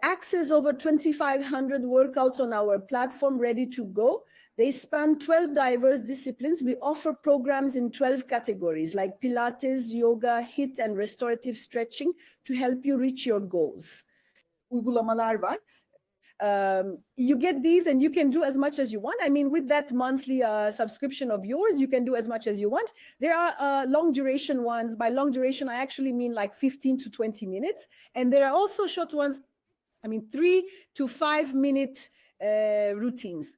access over 2,500 workouts on our platform ready to go. They span 12 diverse disciplines. We offer programs in 12 categories like Pilates, yoga, HIIT, and restorative stretching to help you reach your goals. Uygulamalar var. You get these and you can do as much as you want. I mean, with that monthly subscription of yours, you can do as much as you want. There are long duration ones. By long duration, I actually mean like 15 to 20 minutes. And there are also short ones, 3 to 5 minute routines.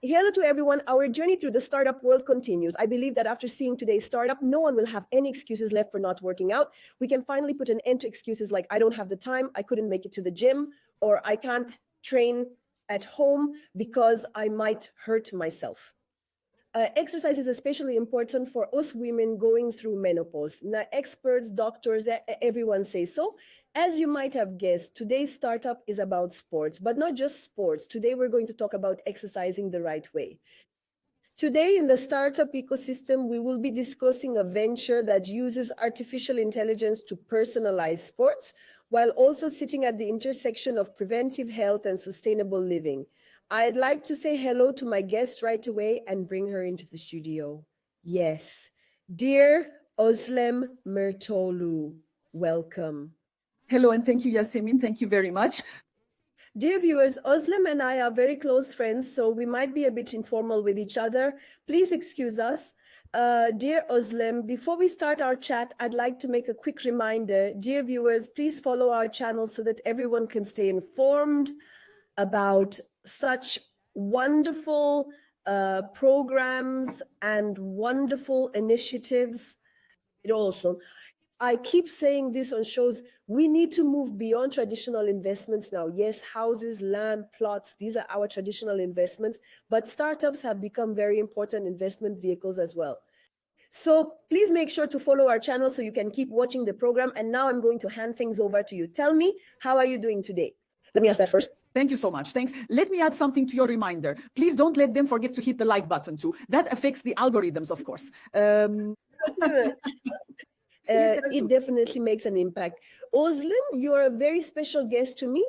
Hello to everyone. Our journey through the startup world continues. I believe that after seeing today's startup, no one will have any excuses left for not working out. We can finally put an end to excuses like I don't have the time, I couldn't make it to the gym, or I can't train at home because I might hurt myself. Exercise is especially important for us women going through menopause. Now, experts, doctors, everyone says so. As you might have guessed, today's startup is about sports, but not just sports. Today, we're going to talk about exercising the right way. Today, in the startup ecosystem, we will be discussing a venture that uses artificial intelligence to personalize sports, while also sitting at the intersection of preventive health and sustainable living. I'd like to say hello to my guest right away and bring her into the studio. Yes, dear Özlem Mertoğlu, welcome. Hello, and thank you, Yasemin. Thank you very much. Dear viewers, Özlem and I are very close friends, so we might be a bit informal with each other. Please excuse us. Dear Özlem, before we start our chat, I'd like to make a quick reminder. Dear viewers, please follow our channel so that everyone can stay informed about such wonderful programs and wonderful initiatives. It also, I keep saying this on shows, we need to move beyond traditional investments now. Yes, houses, land, plots, these are our traditional investments, but startups have become very important investment vehicles as well. So please make sure to follow our channel so you can keep watching the program. And now I'm going to hand things over to you. Tell me, how are you doing today? Let me ask that first. Thank you so much. Thanks. Let me add something to your reminder. Please don't let them forget to hit the like button too. That affects the algorithms, of course. It definitely makes an impact. Özlem, you're a very special guest to me,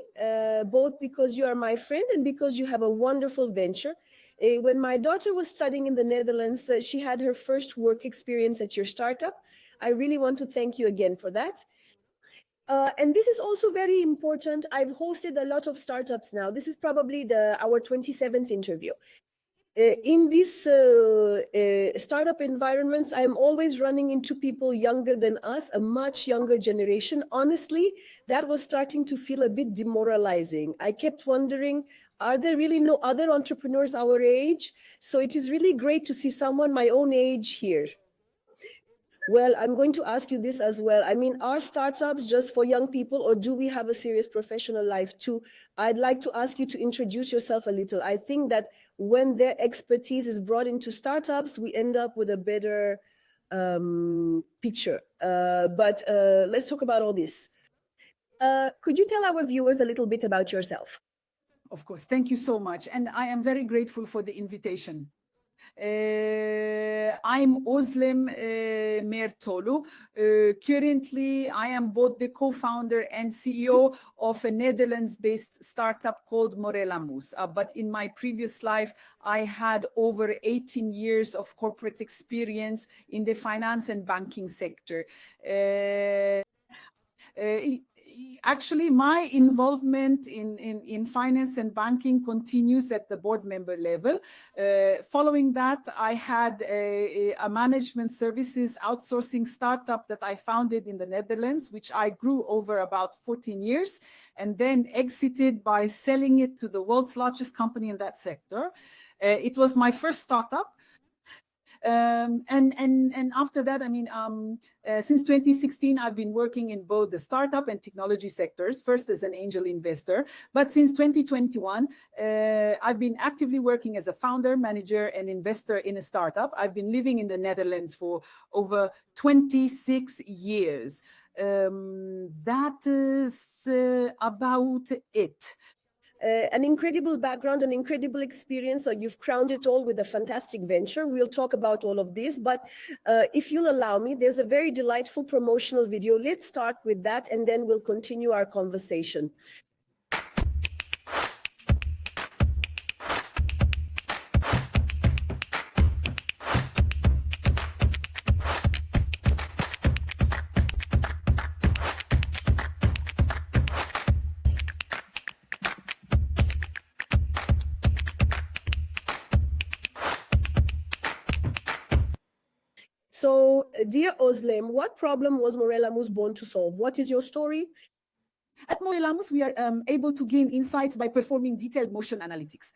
both because you are my friend and because you have a wonderful venture. When my daughter was studying in the Netherlands, she had her first work experience at your startup. I really want to thank you again for that. And this is also very important. I've hosted a lot of startups now. This is probably our 27th interview. In these startup environments, I'm always running into people younger than us, a much younger generation. Honestly, that was starting to feel a bit demoralizing. I kept wondering, are there really no other entrepreneurs our age? So it is really great to see someone my own age here. Well, I'm going to ask you this as well. I mean, are startups just for young people, or do we have a serious professional life too? I'd like to ask you to introduce yourself a little. I think that when their expertise is brought into startups, we end up with a better picture. But let's talk about all this. Could you tell our viewers a little bit about yourself? Of course. Thank you so much. And I am very grateful for the invitation. I'm Özlem Mertoğlu. Currently, I am both the co-founder and CEO of a Netherlands-based startup called Morla Moves. But in my previous life, I had over 18 years of corporate experience in the finance and banking sector. Actually, my involvement in finance and banking continues at the board member level. Following that, I had a management services outsourcing startup that I founded in the Netherlands, which I grew over about 14 years, and then exited by selling it to the world's largest company in that sector. It was my first startup. And after that, I mean, since 2016, I've been working in both the startup and technology sectors, first as an angel investor. But since 2021, I've been actively working as a founder, manager, and investor in a startup. I've been living in the Netherlands for over 26 years. That is about it. An incredible background, an incredible experience. So you've crowned it all with a fantastic venture. We'll talk about all of this, but if you'll allow me, there's a very delightful promotional video. Let's start with that, and then we'll continue our conversation. So, dear Özlem, what problem was Morla Moves born to solve? What is your story? At Morla Moves, we are able to gain insights by performing detailed motion analytics.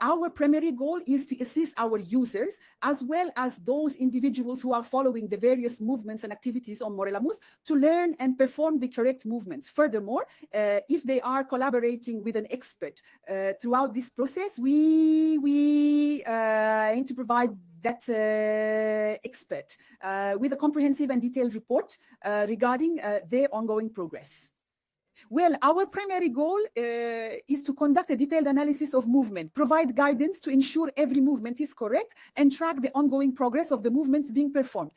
Our primary goal is to assist our users, as well as those individuals who are following the various movements and activities on Morla Moves, to learn and perform the correct movements. Furthermore, if they are collaborating with an expert throughout this process, we aim to provide that expert with a comprehensive and detailed report regarding their ongoing progress. Well, our primary goal is to conduct a detailed analysis of movement, provide guidance to ensure every movement is correct, and track the ongoing progress of the movements being performed.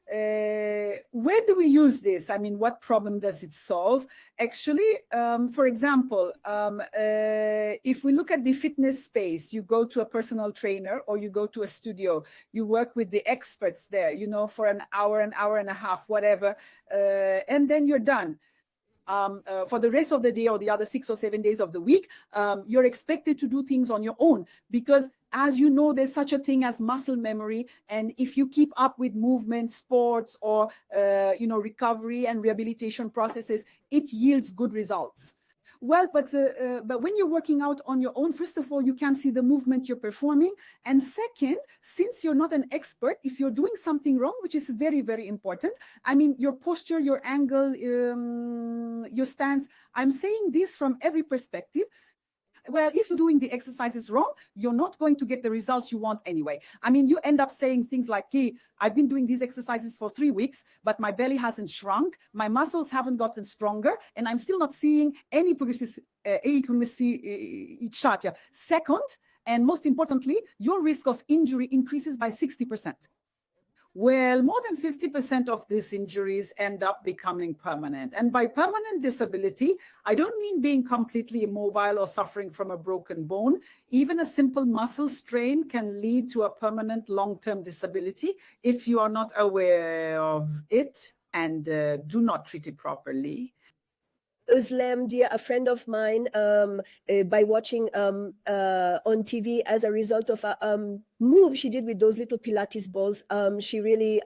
Where do we use this? I mean, what problem does it solve? Actually, for example, if we look at the fitness space, you go to a personal trainer or you go to a studio, you work with the experts there, you know, for an hour and a half, whatever, and then you're done. For the rest of the day or the other 6 or 7 days of the week, you're expected to do things on your own because, as you know, there's such a thing as muscle memory. And if you keep up with movement, sports, or, recovery and rehabilitation processes, it yields good results. Well, but when you're working out on your own, first of all, you can see the movement you're performing. And second, since you're not an expert, if you're doing something wrong, which is very, very important, I mean, your posture, your angle, your stance, I'm saying this from every perspective. Well, if you're doing the exercises wrong, you're not going to get the results you want anyway. I mean, you end up saying things like, hey, I've been doing these exercises for 3 weeks, but my belly hasn't shrunk, my muscles haven't gotten stronger, and I'm still not seeing any progress. Second, and most importantly, your risk of injury increases by 60%. Well, more than 50% of these injuries end up becoming permanent. And by permanent disability, I don't mean being completely immobile or suffering from a broken bone. Even a simple muscle strain can lead to a permanent long-term disability if you are not aware of it and do not treat it properly. Özlem, dear, a friend of mine, by watching on TV as a result of a move she did with those little Pilates balls, she really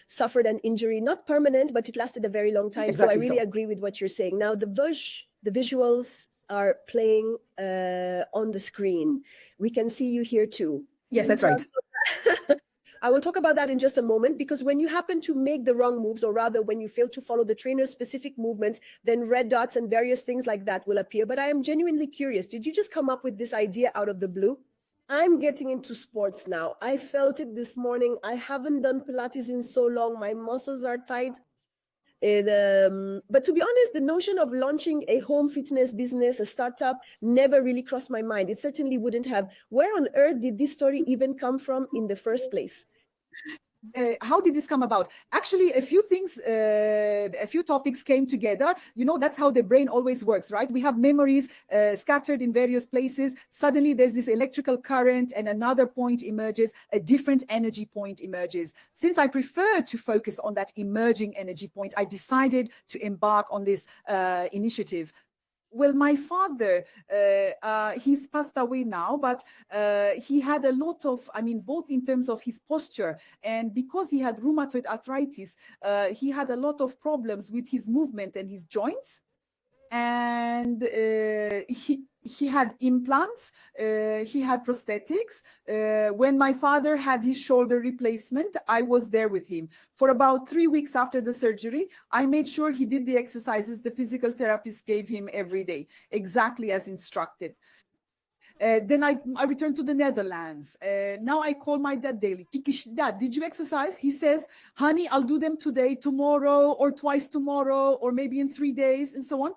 suffered an injury, not permanent, but it lasted a very long time. Exactly, so I really agree with what you're saying. Now, the visuals are playing on the screen. We can see you here too. Yes, that's right. I will talk about that in just a moment, because when you happen to make the wrong moves, or rather when you fail to follow the trainer's specific movements, then red dots and various things like that will appear. But I am genuinely curious. Did you just come up with this idea out of the blue? I'm getting into sports now. I felt it this morning. I haven't done Pilates in so long. My muscles are tight. But to be honest, the notion of launching a home fitness business, a startup, never really crossed my mind. It certainly wouldn't have. Where on earth did this story even come from in the first place? How did this come about? Actually, a few topics came together. You know, that's how the brain always works, right? We have memories scattered in various places. Suddenly there's this electrical current and another point emerges, a different energy point emerges. Since I prefer to focus on that emerging energy point, I decided to embark on this initiative. Well, my father, he's passed away now, but he had a lot of, I mean, both in terms of his posture and because he had rheumatoid arthritis, he had a lot of problems with his movement and his joints. And he had implants, he had prosthetics. When my father had his shoulder replacement, I was there with him. For about 3 weeks after the surgery, I made sure he did the exercises the physical therapist gave him every day, exactly as instructed. Then I returned to the Netherlands. Now I call my dad daily. Dad, did you exercise? He says, honey, I'll do them today, tomorrow, or twice tomorrow, or maybe in 3 days, and so on.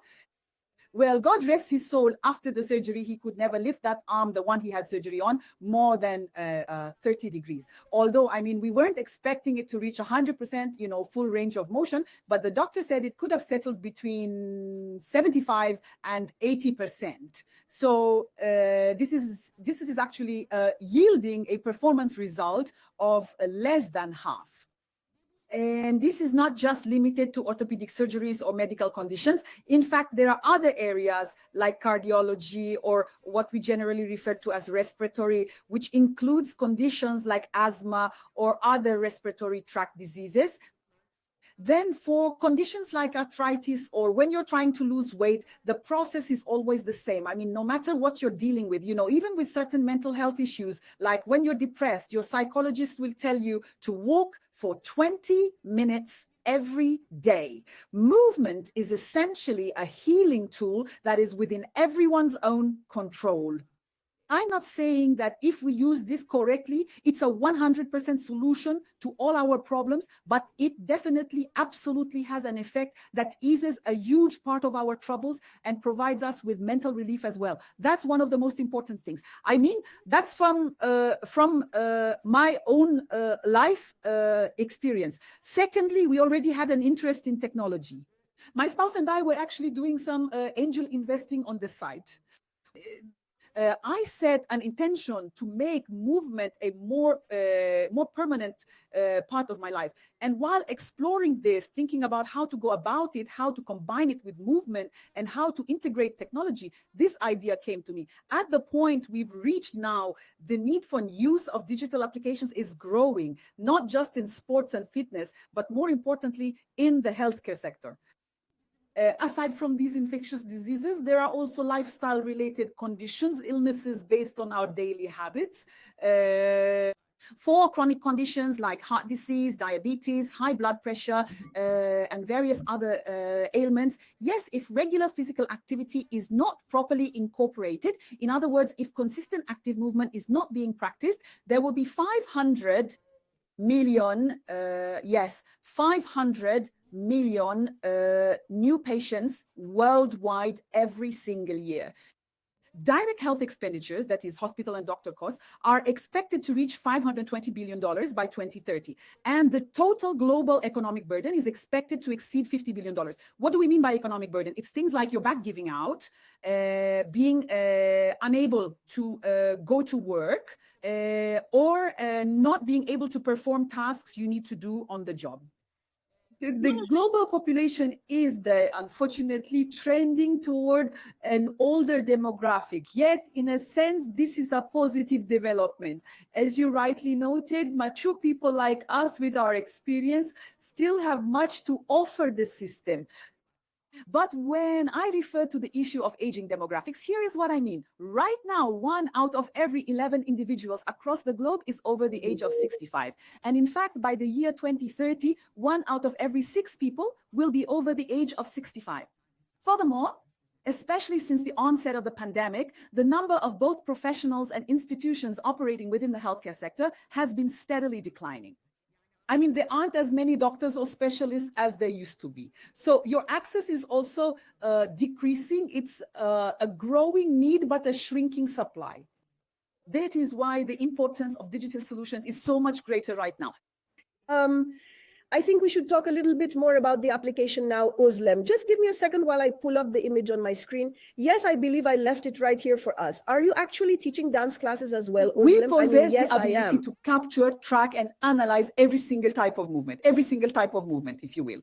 Well, God rest his soul, after the surgery, he could never lift that arm, the one he had surgery on, more than 30 degrees. Although, I mean, we weren't expecting it to reach 100%, full range of motion, but the doctor said it could have settled between 75 and 80%. So this is actually yielding a performance result of less than half. And this is not just limited to orthopedic surgeries or medical conditions. In fact, there are other areas like cardiology, or what we generally refer to as respiratory, which includes conditions like asthma or other respiratory tract diseases. Then for conditions like arthritis, or when you're trying to lose weight, the process is always the same. I mean, no matter what you're dealing with, even with certain mental health issues, like when you're depressed, your psychologist will tell you to walk for 20 minutes every day. Movement is essentially a healing tool that is within everyone's own control. I'm not saying that if we use this correctly, it's a 100% solution to all our problems, but it definitely, absolutely has an effect that eases a huge part of our troubles and provides us with mental relief as well. That's one of the most important things. I mean, that's from my own life experience. Secondly, we already had an interest in technology. My spouse and I were actually doing some angel investing on the side. I set an intention to make movement a more permanent part of my life. And while exploring this, thinking about how to go about it, how to combine it with movement, and how to integrate technology, this idea came to me. At the point we've reached now, the need for use of digital applications is growing, not just in sports and fitness, but more importantly, in the healthcare sector. Aside from these infectious diseases, there are also lifestyle-related conditions, illnesses based on our daily habits. For chronic conditions like heart disease, diabetes, high blood pressure, and various other ailments, yes, if regular physical activity is not properly incorporated, in other words, if consistent active movement is not being practiced, there will be 500 million, 500 million new patients worldwide every single year. Direct health expenditures, that is hospital and doctor costs, are expected to reach $520 billion by 2030. And the total global economic burden is expected to exceed $50 billion. What do we mean by economic burden? It's things like your back giving out, being unable to go to work, or not being able to perform tasks you need to do on the job. The global population is there, unfortunately, trending toward an older demographic. Yet, in a sense, this is a positive development. As you rightly noted, mature people like us with our experience still have much to offer the system. But when I refer to the issue of aging demographics, here is what I mean. Right now, 1 out of every 11 individuals across the globe is over the age of 65. And in fact, by the year 2030, 1 out of every 6 people will be over the age of 65. Furthermore, especially since the onset of the pandemic, the number of both professionals and institutions operating within the healthcare sector has been steadily declining. I mean, there aren't as many doctors or specialists as there used to be. So your access is also decreasing. It's a growing need, but a shrinking supply. That is why the importance of digital solutions is so much greater right now. I think we should talk a little bit more about the application now, Özlem. Just give me a second while I pull up the image on my screen. Yes, I believe I left it right here for us. Are you actually teaching dance classes as well, Özlem? We possess the ability to capture, track, and analyze every single type of movement, if you will.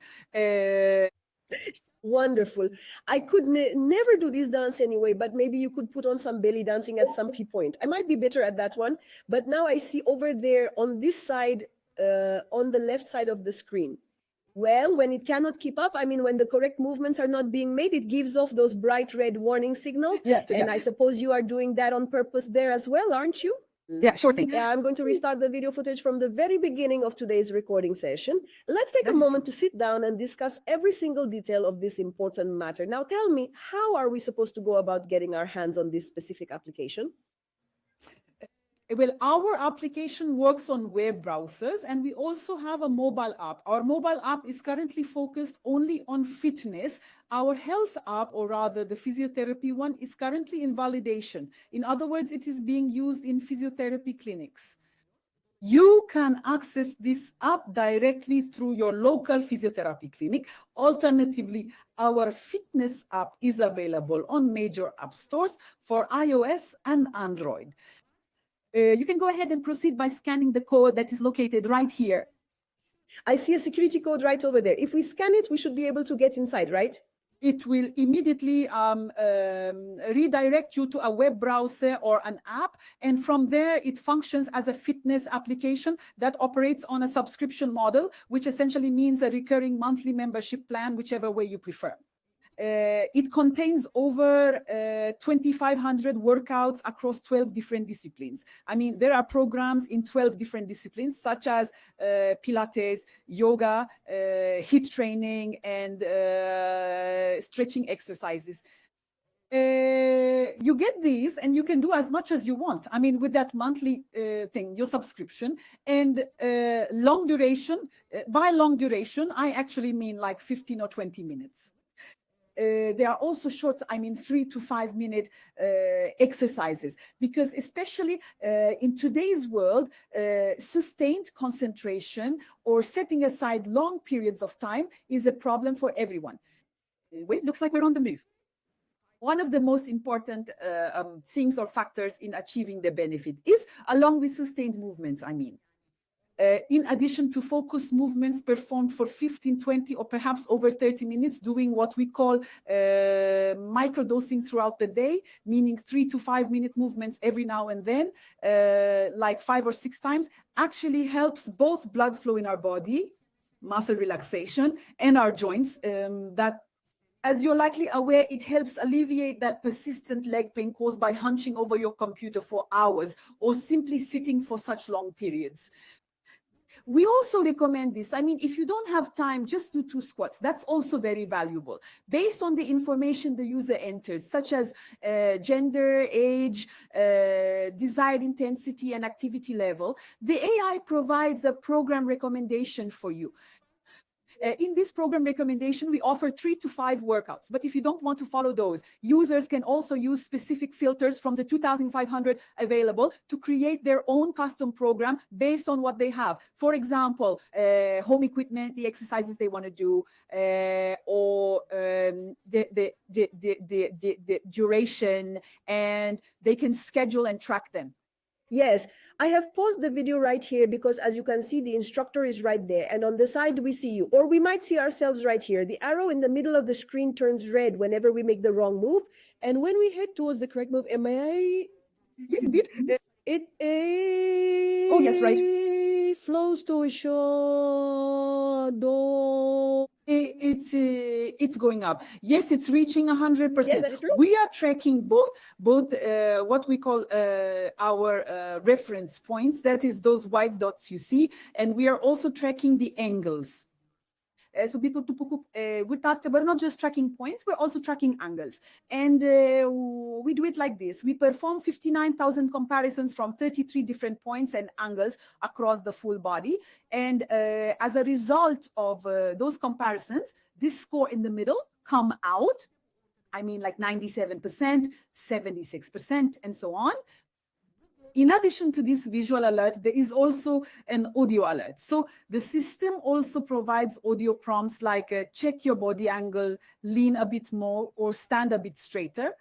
Wonderful. I could never do this dance anyway, but maybe you could put on some belly dancing at some point. I might be better at that one, but now I see over there on this side, on the left side of the screen. Well, when it cannot keep up, I mean, when the correct movements are not being made, it gives off those bright red warning signals. And I suppose you are doing that on purpose there as well, aren't you? Yeah, sure thing. Yeah, I'm going to restart the video footage from the very beginning of today's recording session. Let's take a moment to sit down and discuss every single detail of this important matter. Now, tell me, how are we supposed to go about getting our hands on this specific application? Well, our application works on web browsers, and we also have a mobile app. Our mobile app is currently focused only on fitness, Our health app, or rather the physiotherapy one, is currently in validation. In other words, it is being used in physiotherapy clinics. You can access this app directly through your local physiotherapy clinic. Alternatively, our fitness app is available on major app stores for iOS and Android. You can go ahead and proceed by scanning the code that is located right here. I see a security code right over there. If we scan it, we should be able to get inside, right? It will immediately redirect you to a web browser or an app. And from there, it functions as a fitness application that operates on a subscription model, which essentially means a recurring monthly membership plan, whichever way you prefer. It contains over 2,500 workouts across 12 different disciplines. I mean, there are programs in 12 different disciplines, such as Pilates, yoga, HIIT training, and stretching exercises. You get these and you can do as much as you want. I mean, with that monthly thing, your subscription, and long duration. By long duration, I actually mean like 15 or 20 minutes. There are also short, 3 to 5 minute exercises, because especially in today's world, sustained concentration or setting aside long periods of time is a problem for everyone. Wait, looks like we're on the move. One of the most important things or factors in achieving the benefit is, along with sustained movements, in addition to focused movements performed for 15, 20, or perhaps over 30 minutes, doing what we call microdosing throughout the day, meaning 3 to 5 minute movements every now and then, like 5 or 6 times, actually helps both blood flow in our body, muscle relaxation, and our joints. That, as you're likely aware, it helps alleviate that persistent leg pain caused by hunching over your computer for hours or simply sitting for such long periods. We also recommend this. If you don't have time, just do 2 squats. That's also very valuable. Based on the information the user enters, such as gender, age, desired intensity, and activity level, the AI provides a program recommendation for you. In this program recommendation, we offer 3 to 5 workouts. But if you don't want to follow those, users can also use specific filters from the 2,500 available to create their own custom program based on what they have. For example, home equipment, the exercises they want to do, or the duration, and they can schedule and track them. Yes, I have paused the video right here because, as you can see, the instructor is right there, and on the side we see you, or we might see ourselves right here. The arrow in the middle of the screen turns red whenever we make the wrong move, and when we head towards the correct move, am I? Yes, indeed. Oh, yes, right. Flows to a short door. It's going up. Yes, it's reaching 100%. Yes, that is true. We are tracking both what we call our reference points, that is those white dots you see, and we are also tracking the angles. So we're not just tracking points, we're also tracking angles. And we do it like this. We perform 59,000 comparisons from 33 different points and angles across the full body. And as a result of those comparisons, this score in the middle come out. Like 97%, 76%, and so on. In addition to this visual alert, there is also an audio alert. So the system also provides audio prompts like check your body angle, lean a bit more, or stand a bit straighter.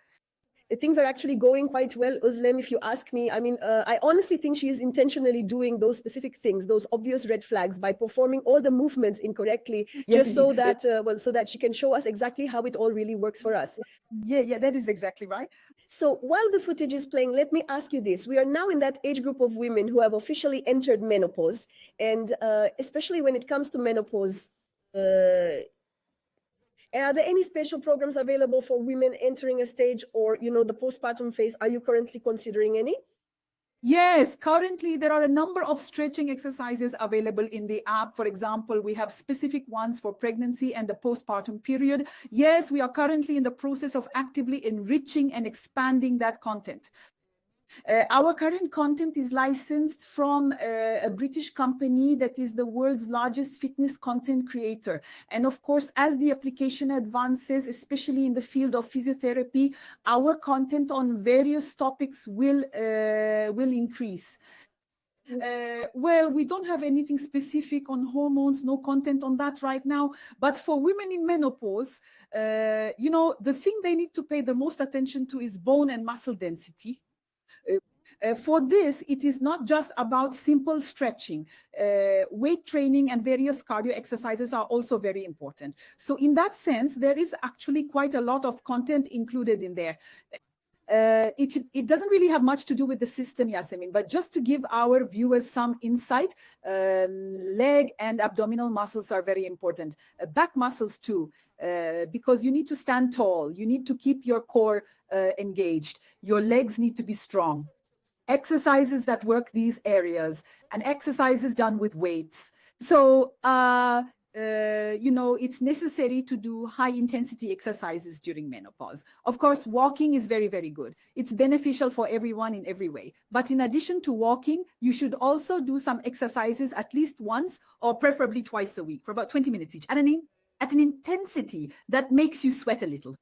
Things are actually going quite well, Özlem, if you ask me. I honestly think she is intentionally doing those specific things, those obvious red flags, by performing all the movements incorrectly, Yes, just so that so that she can show us exactly how it all really works for us. Yeah, that is exactly right. So while the footage is playing, let me ask you this. We are now in that age group of women who have officially entered menopause, and especially when it comes to menopause, are there any special programs available for women entering a stage, or, the postpartum phase? Are you currently considering any? Yes, currently there are a number of stretching exercises available in the app. For example, we have specific ones for pregnancy and the postpartum period. Yes, we are currently in the process of actively enriching and expanding that content. Our current content is licensed from a British company that is the world's largest fitness content creator. And of course, as the application advances, especially in the field of physiotherapy, our content on various topics will increase. Well, we don't have anything specific on hormones, no content on that right now. But for women in menopause, you know, the thing they need to pay the most attention to is bone and muscle density. For this, it is not just about simple stretching. Weight training and various cardio exercises are also very important. So in that sense, there is actually quite a lot of content included in there. It doesn't really have much to do with the system, Yasemin, but just to give our viewers some insight, leg and abdominal muscles are very important. Back muscles too, because you need to stand tall. You need to keep your core engaged. Your legs need to be strong. Exercises that work these areas and exercises done with weights. So, you know, it's necessary to do high intensity exercises during menopause. Of course, walking is very, very good. It's beneficial for everyone in every way. But in addition to walking, you should also do some exercises at least once or preferably twice a week for about 20 minutes each at an intensity that makes you sweat a little.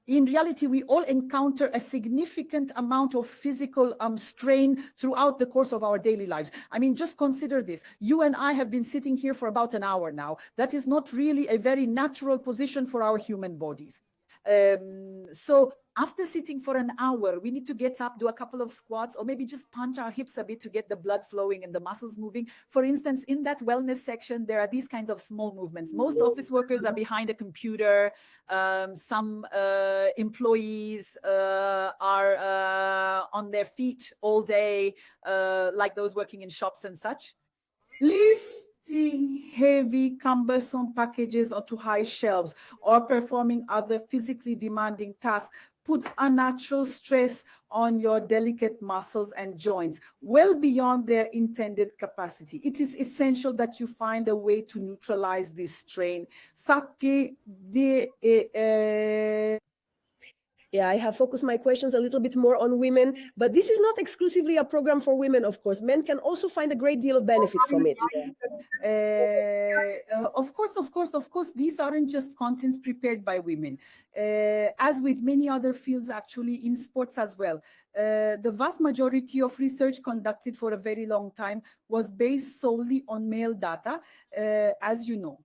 In reality, we all encounter a significant amount of physical strain throughout the course of our daily lives. I mean, just consider this. You and I have been sitting here for about an hour now. That is not really a very natural position for our human bodies. So after sitting for an hour, we need to get up, do a couple of squats, or maybe just punch our hips a bit to get the blood flowing and the muscles moving. For instance, in that wellness section, there are these kinds of small movements. Most office workers are behind a computer. Some employees are on their feet all day, like those working in shops and such. Lifting heavy, cumbersome packages onto high shelves or performing other physically demanding tasks puts unnatural stress on your delicate muscles and joints, well beyond their intended capacity. It is essential that you find a way to neutralize this strain. Yeah, I have focused my questions a little bit more on women, but this is not exclusively a program for women, of course. Men can also find a great deal of benefit from it. Of course, these aren't just contents prepared by women. As with many other fields, actually, in sports as well. The vast majority of research conducted for a very long time was based solely on male data, as you know.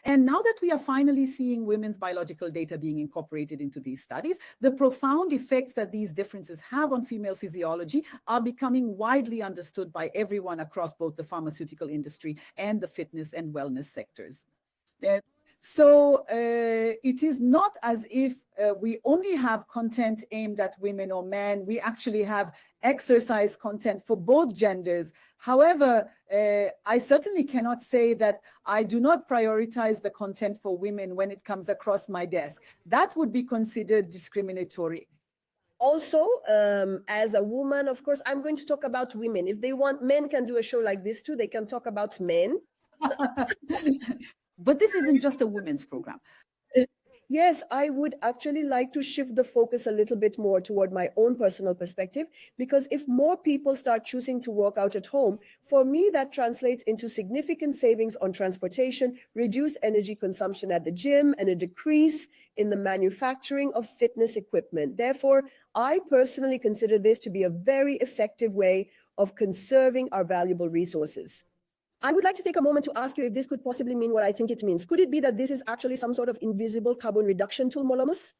And now that we are finally seeing women's biological data being incorporated into these studies, the profound effects that these differences have on female physiology are becoming widely understood by everyone across both the pharmaceutical industry and the fitness and wellness sectors. So it is not as if we only have content aimed at women or men. We actually have exercise content for both genders. However, I certainly cannot say that I do not prioritize the content for women when it comes across my desk. That would be considered discriminatory. Also, as a woman, of course, I'm going to talk about women. If they want, men can do a show like this too. They can talk about men. But this isn't just a women's program. Yes, I would actually like to shift the focus a little bit more toward my own personal perspective, because if more people start choosing to work out at home, for me, that translates into significant savings on transportation, reduced energy consumption at the gym, and a decrease in the manufacturing of fitness equipment. Therefore, I personally consider this to be a very effective way of conserving our valuable resources. I would like to take a moment to ask you if this could possibly mean what I think it means. Could it be that this is actually some sort of invisible carbon reduction tool, Morla Moves?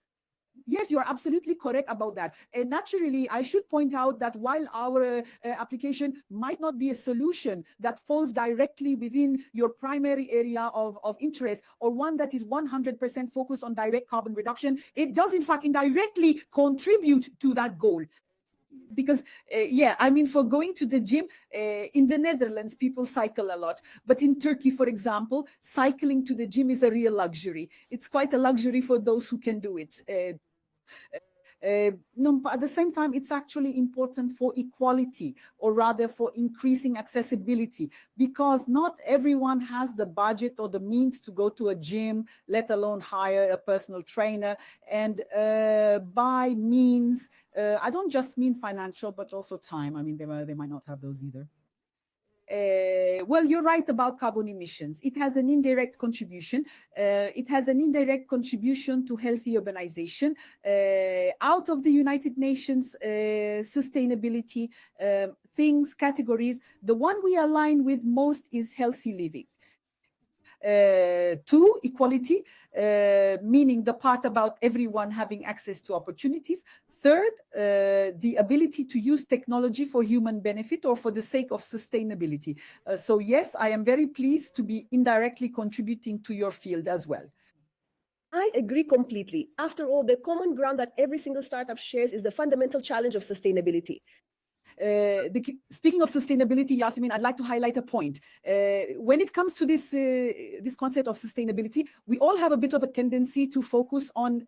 Yes, you're absolutely correct about that. And naturally, I should point out that while our application might not be a solution that falls directly within your primary area of interest, or one that is 100% focused on direct carbon reduction, it does in fact indirectly contribute to that goal. Because, yeah, I mean, for going to the gym, in the Netherlands, people cycle a lot. But in Turkey, for example, cycling to the gym is a real luxury. It's quite a luxury for those who can do it. No, but at the same time, it's actually important for equality, or rather for increasing accessibility, because not everyone has the budget or the means to go to a gym, let alone hire a personal trainer. And by means, I don't just mean financial, but also time. I mean, they might not have those either. Well, you're right about carbon emissions. It has an indirect contribution. It has an indirect contribution to healthy urbanization. Out of the United Nations sustainability categories, the one we align with most is healthy living. Two, equality, meaning the part about everyone having access to opportunities. Third, the ability to use technology for human benefit or for the sake of sustainability. So yes, I am very pleased to be indirectly contributing to your field as well. I agree completely. After all, the common ground that every single startup shares is the fundamental challenge of sustainability. Speaking of sustainability, Yasemin, I'd like to highlight a point. When it comes to this concept of sustainability, we all have a bit of a tendency to focus on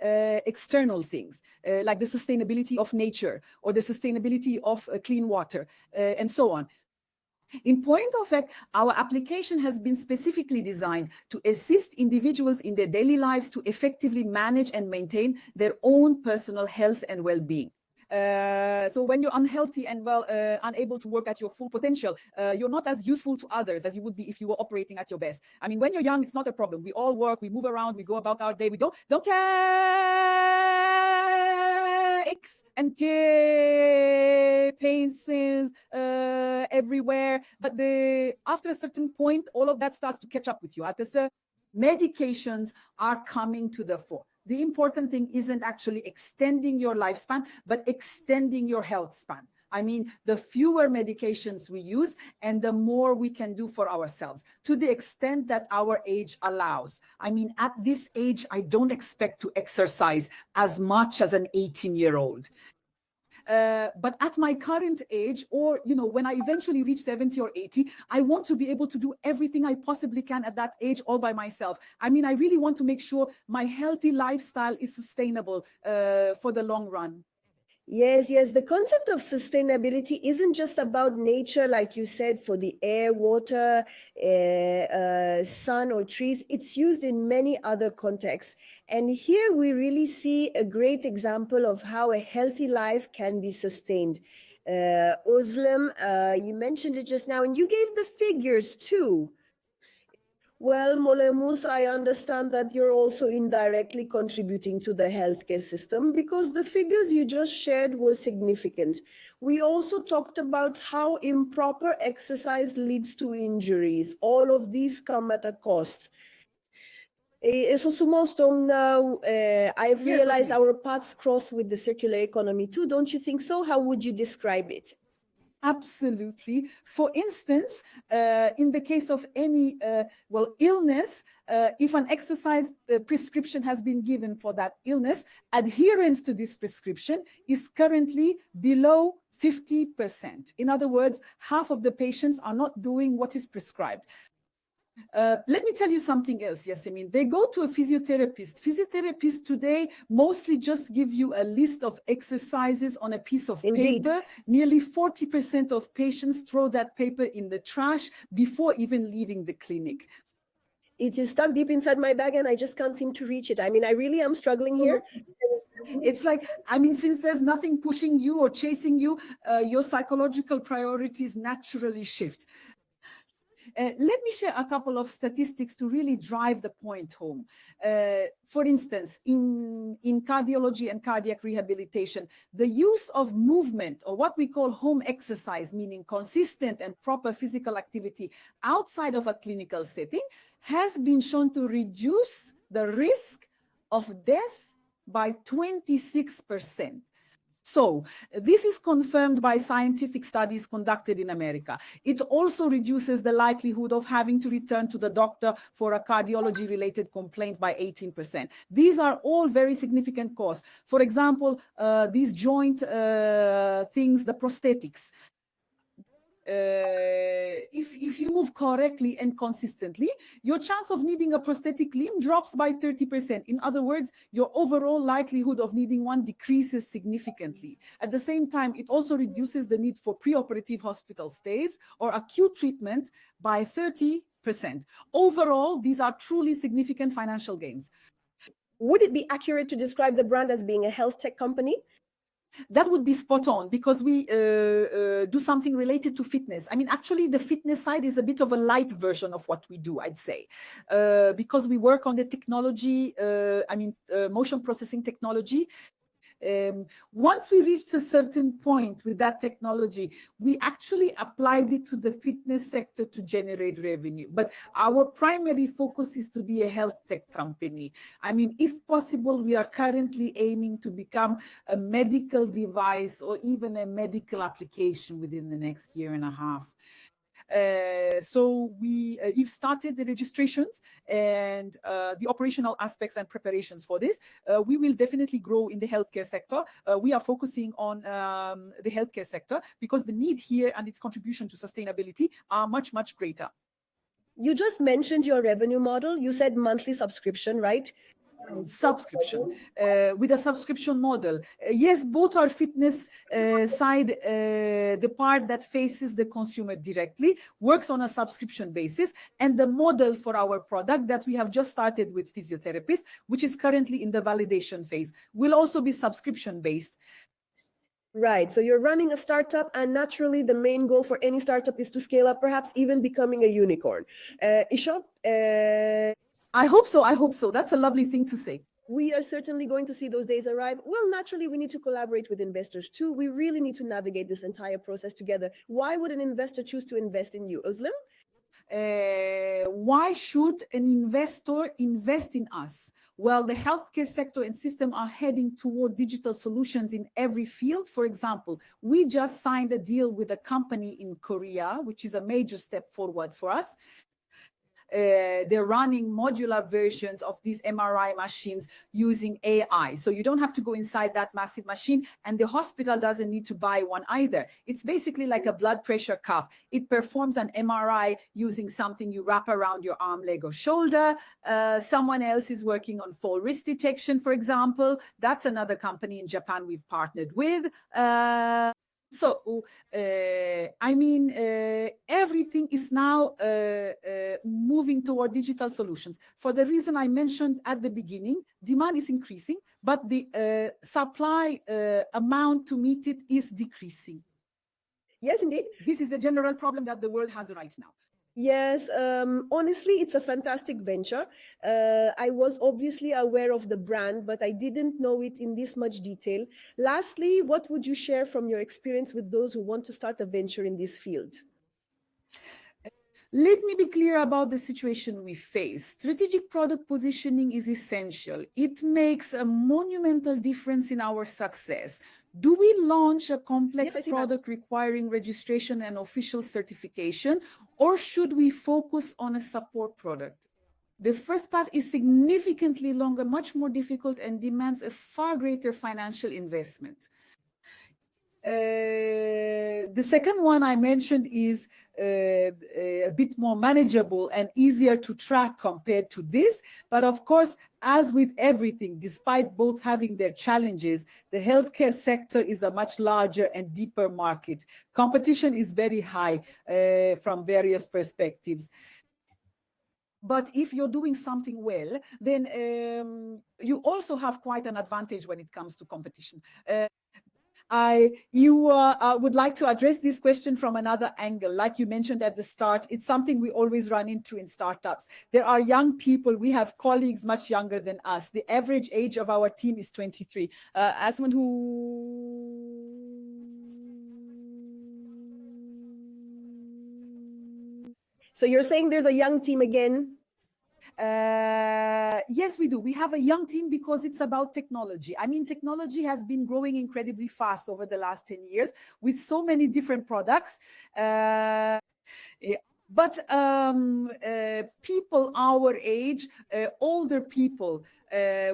external things, like the sustainability of nature or the sustainability of clean water, and so on. In point of fact, our application has been specifically designed to assist individuals in their daily lives to effectively manage and maintain their own personal health and well-being. So when you're unhealthy and unable to work at your full potential, you're not as useful to others as you would be if you were operating at your best. I mean, when you're young, it's not a problem. We all work, we move around, we go about our day. We don't care aches and pains everywhere. But after a certain point, all of that starts to catch up with you. Medications are coming to the fore. The important thing isn't actually extending your lifespan, but extending your health span. I mean, the fewer medications we use and the more we can do for ourselves, to the extent that our age allows. I mean, at this age, I don't expect to exercise as much as an 18-year-old. But at my current age, or, you know, when I eventually reach 70 or 80, I want to be able to do everything I possibly can at that age all by myself. I mean, I really want to make sure my healthy lifestyle is sustainable for the long run. Yes, the concept of sustainability isn't just about nature, like you said, for the air, water, sun or trees. It's used in many other contexts. And here we really see a great example of how a healthy life can be sustained. Özlem, you mentioned it just now, and you gave the figures too. Well, Morla Moves, I understand that you're also indirectly contributing to the healthcare system because the figures you just shared were significant. We also talked about how improper exercise leads to injuries. All of these come at a cost. So now I've realized our paths cross with the circular economy too. Don't you think so? How would you describe it? Absolutely. For instance, in the case of any illness, if an exercise prescription has been given for that illness, adherence to this prescription is currently below 50%. In other words, half of the patients are not doing what is prescribed. Let me tell you something else, Yasemin. They go to a physiotherapist. Physiotherapists today mostly just give you a list of exercises on a piece of paper. Nearly 40% of patients throw that paper in the trash before even leaving the clinic. It is stuck deep inside my bag and I just can't seem to reach it. I mean, I really am struggling here. It's like, I mean, since there's nothing pushing you or chasing you, your psychological priorities naturally shift. Let me share a couple of statistics to really drive the point home. For instance, in cardiology and cardiac rehabilitation, the use of movement, or what we call home exercise, meaning consistent and proper physical activity outside of a clinical setting, has been shown to reduce the risk of death by 26%. So this is confirmed by scientific studies conducted in America. It also reduces the likelihood of having to return to the doctor for a cardiology-related complaint by 18%. These are all very significant costs. For example, these joint things, the prosthetics. if you move correctly and consistently, your chance of needing a prosthetic limb drops by 30%. In other words, your overall likelihood of needing one decreases significantly. At the same time, it also reduces the need for preoperative hospital stays or acute treatment by 30%. Overall, these are truly significant financial gains. Would it be accurate to describe the brand as being a health tech company? That would be spot on, because we do something related to fitness. I mean, actually, the fitness side is a bit of a light version of what we do, I'd say, because we work on the technology, motion processing technology. Once we reached a certain point with that technology, we actually applied it to the fitness sector to generate revenue. But our primary focus is to be a health tech company. I mean, if possible, we are currently aiming to become a medical device or even a medical application within the next year and a half. So we've started the registrations and the operational aspects and preparations for this. We will definitely grow in the healthcare sector. We are focusing on the healthcare sector because the need here and its contribution to sustainability are much, much greater. You just mentioned your revenue model. You said monthly subscription, right? Subscription with a subscription model. Yes, both are fitness side. The part that faces the consumer directly works on a subscription basis, and the model for our product that we have just started with physiotherapists, which is currently in the validation phase, will also be subscription based. Right. So you're running a startup, and naturally the main goal for any startup is to scale up, perhaps even becoming a unicorn. Isha, I hope so. I hope so. That's a lovely thing to say. We are certainly going to see those days arrive. Well, naturally, we need to collaborate with investors too. We really need to navigate this entire process together. Why would an investor choose to invest in you, Özlem? Why should an investor invest in us? Well, the healthcare sector and system are heading toward digital solutions in every field. For example, we just signed a deal with a company in Korea, which is a major step forward for us. They're running modular versions of these MRI machines using AI. So you don't have to go inside that massive machine, and the hospital doesn't need to buy one either. It's basically like a blood pressure cuff. It performs an MRI using something you wrap around your arm, leg, or shoulder. Someone else is working on fall wrist detection, for example. That's another company in Japan we've partnered with. Everything is now moving toward digital solutions. For the reason I mentioned at the beginning, demand is increasing, but the supply amount to meet it is decreasing. Yes, indeed. This is the general problem that the world has right now. Yes, honestly, it's a fantastic venture. I was obviously aware of the brand, but I didn't know it in this much detail. Lastly, what would you share from your experience with those who want to start a venture in this field? Let me be clear about the situation we face. Strategic product positioning is essential. It makes a monumental difference in our success. Do we launch a complex product requiring registration and official certification, or should we focus on a support product? The first path is significantly longer, much more difficult, and demands a far greater financial investment. The second one I mentioned is a bit more manageable and easier to track compared to this. But of course, as with everything, despite both having their challenges, the healthcare sector is a much larger and deeper market. Competition is very high from various perspectives. But if you're doing something well, then you also have quite an advantage when it comes to competition. You would like to address this question from another angle. Like you mentioned at the start, it's something we always run into in startups. There are young people. We have colleagues much younger than us. The average age of our team is 23. As someone So you're saying there's a young team again? Yes, we do. We have a young team because it's about technology. I mean, technology has been growing incredibly fast over the last 10 years with so many different products. But people our age, older people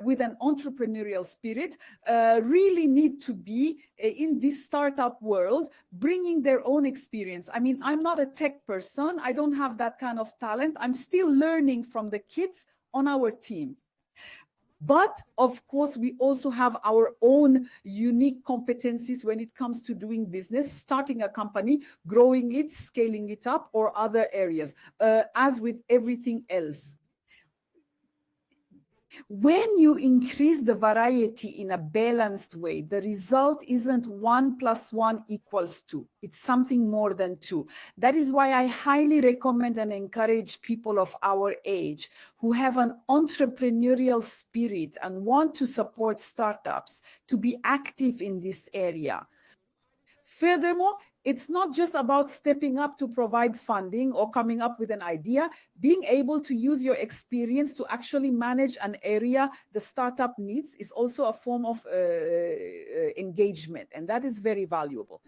with an entrepreneurial spirit, really need to be in this startup world, bringing their own experience. I mean, I'm not a tech person. I don't have that kind of talent. I'm still learning from the kids on our team. But of course, we also have our own unique competencies when it comes to doing business, starting a company, growing it, scaling it up, or other areas, as with everything else. When you increase the variety in a balanced way, the result isn't 1 + 1 = 2. It's something more than 2. That is why I highly recommend and encourage people of our age who have an entrepreneurial spirit and want to support startups to be active in this area. Furthermore, it's not just about stepping up to provide funding or coming up with an idea. Being able to use your experience to actually manage an area the startup needs is also a form of engagement, and that is very valuable.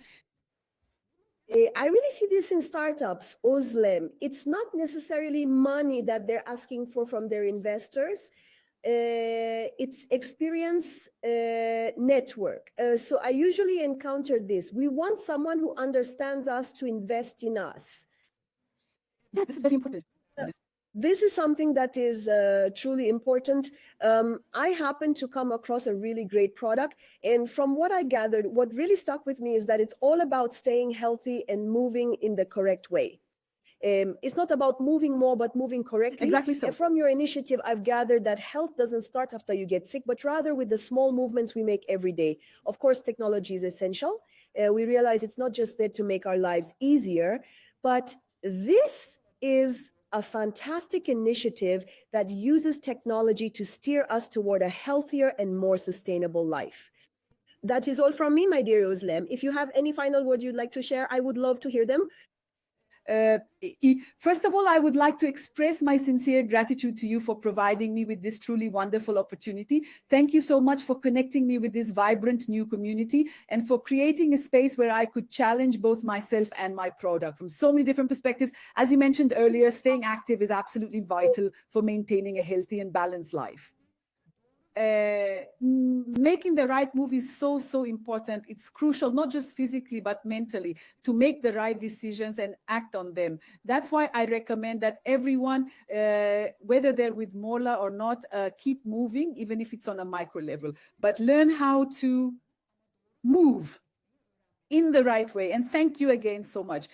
I really see this in startups, Özlem. It's not necessarily money that they're asking for from their investors. It's experience, network. So I usually encounter this. We want someone who understands us to invest in us. Yeah, this is very important. This is something that is truly important. I happened to come across a really great product. And from what I gathered, what really stuck with me is that it's all about staying healthy and moving in the correct way. It's not about moving more, but moving correctly. Exactly so. And from your initiative, I've gathered that health doesn't start after you get sick, but rather with the small movements we make every day. Of course, technology is essential. We realize it's not just there to make our lives easier, but this is a fantastic initiative that uses technology to steer us toward a healthier and more sustainable life. That is all from me, my dear Özlem. If you have any final words you'd like to share, I would love to hear them. First of all, I would like to express my sincere gratitude to you for providing me with this truly wonderful opportunity. Thank you so much for connecting me with this vibrant new community and for creating a space where I could challenge both myself and my product from so many different perspectives. As you mentioned earlier, staying active is absolutely vital for maintaining a healthy and balanced life. Making the right move is so important. It's crucial, not just physically, but mentally, to make the right decisions and act on them. That's why I recommend that everyone, whether they're with Morla or not, keep moving, even if it's on a micro level, but learn how to move in the right way. And thank you again so much.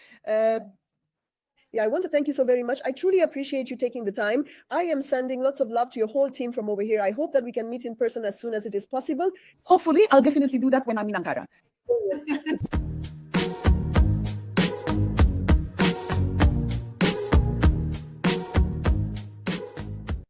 Yeah, I want to thank you so very much. I truly appreciate you taking the time. I am sending lots of love to your whole team from over here. I hope that we can meet in person as soon as it is possible. Hopefully, I'll definitely do that when I'm in Ankara.